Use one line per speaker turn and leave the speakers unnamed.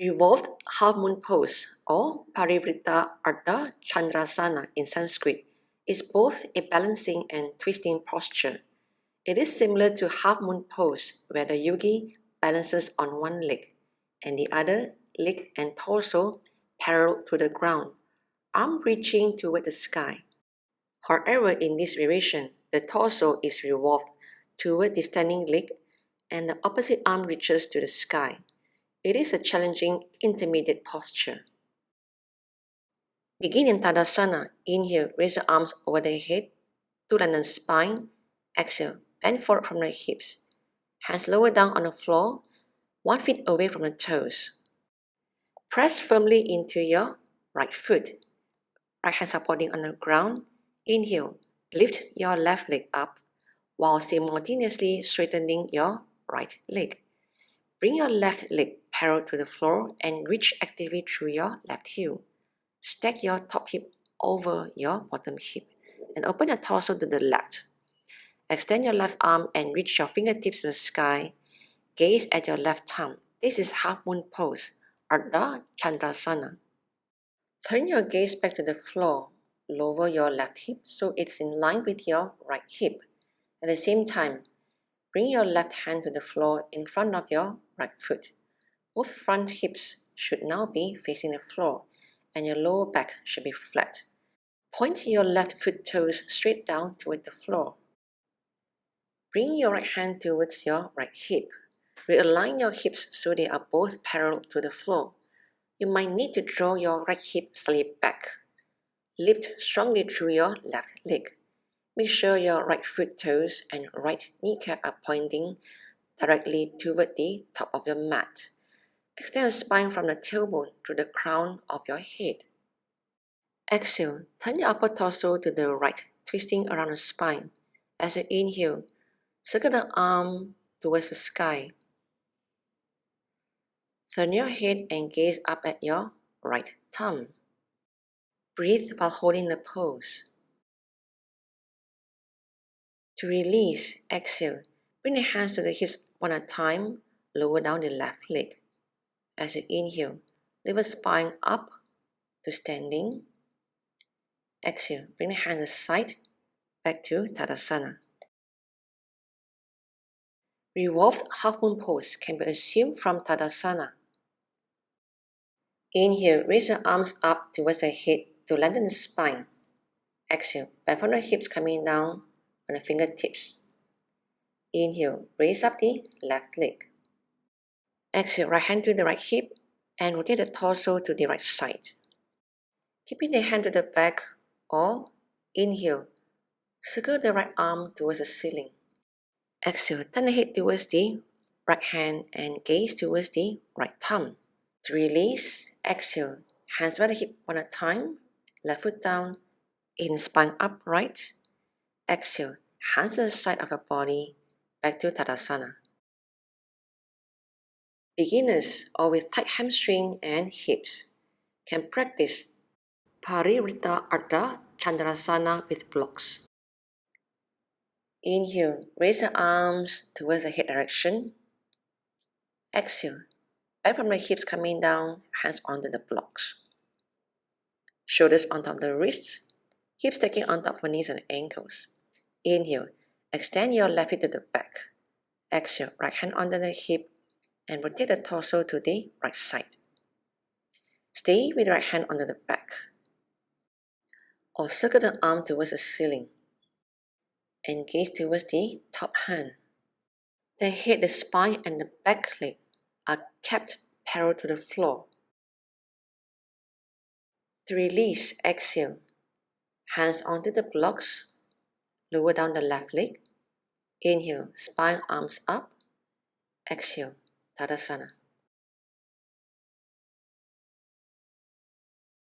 Revolve Half-moon Pose or Parivrtta Ardha Chandrasana in Sanskrit is both a balancing and twisting posture. It is similar to half-moon pose where the yogi balances on one leg and the other leg and torso parallel to the ground, arm reaching toward the sky. However, in this variation, the torso is revolved toward the standing leg and the opposite arm reaches to the sky. It is a challenging intermediate posture. Begin in Tadasana. Inhale, raise the arms over the head to lengthen spine. Exhale, bend forward from the hips. Hands lower down on the floor, 1 foot away from the toes. Press firmly into your right foot. Right hand supporting on the ground. Inhale, lift your left leg up while simultaneously straightening your right leg. Bring your left leg parallel to the floor and reach actively through your left heel. Stack your top hip over your bottom hip and open the torso to the left. Extend your left arm and reach your fingertips to the sky. Gaze at your left thumb. This is half-moon pose, Ardha Chandrasana. Turn your gaze back to the floor. Lower your left hip so it's in line with your right hip. At the same time, bring your left hand to the floor in front of your right foot. Both front hips should now be facing the floor and your lower back should be flat. Point your left foot toes straight down toward the floor. Bring your right hand towards your right hip. Realign your hips so they are both parallel to the floor. You might need to draw your right hip slightly back. Lift strongly through your left leg. Make sure your right foot toes and right kneecap are pointing directly toward the top of your mat. Extend the spine from the tailbone to the crown of your head. Exhale, turn your upper torso to the right, twisting around the spine. As you inhale, circle the arm towards the sky. Turn your head and gaze up at your right thumb. Breathe while holding the pose. To release, exhale. Bring the hands to the hips one at a time. Lower down the left leg. As you inhale, lift the spine up to standing. Exhale, bring the hands aside, back to Tadasana. Revolved half-moon pose can be assumed from Tadasana. Inhale, raise your arms up towards the head to lengthen the spine. Exhale, bend from the hips coming down on the fingertips. Inhale, raise up the left leg. Exhale, right hand to the right hip and rotate the torso to the right side. Keeping the hand to the back or inhale, circle the right arm towards the ceiling. Exhale, turn the head towards the right hand and gaze towards the right thumb. To release, exhale, hands by the hip one at a time, left foot down, in spine upright. Exhale, hands to the side of your body, back to Tadasana. Beginners or with tight hamstring and hips can practice Parivrtta Ardha Chandrasana with blocks. Inhale, raise the arms towards the head direction. Exhale, back from the hips coming down, hands onto the blocks. Shoulders on top of the wrists, hips taking on top of the knees and ankles. Inhale, extend your left hip to the back. Exhale, right hand under the hip and rotate the torso to the right side. Stay with the right hand under the back. Or circle the arm towards the ceiling and gaze towards the top hand. The head, the spine, and the back leg are kept parallel to the floor. To release, exhale. Hands onto the blocks. Lower down the left leg. Inhale, spine, arms up. Exhale, Tadasana.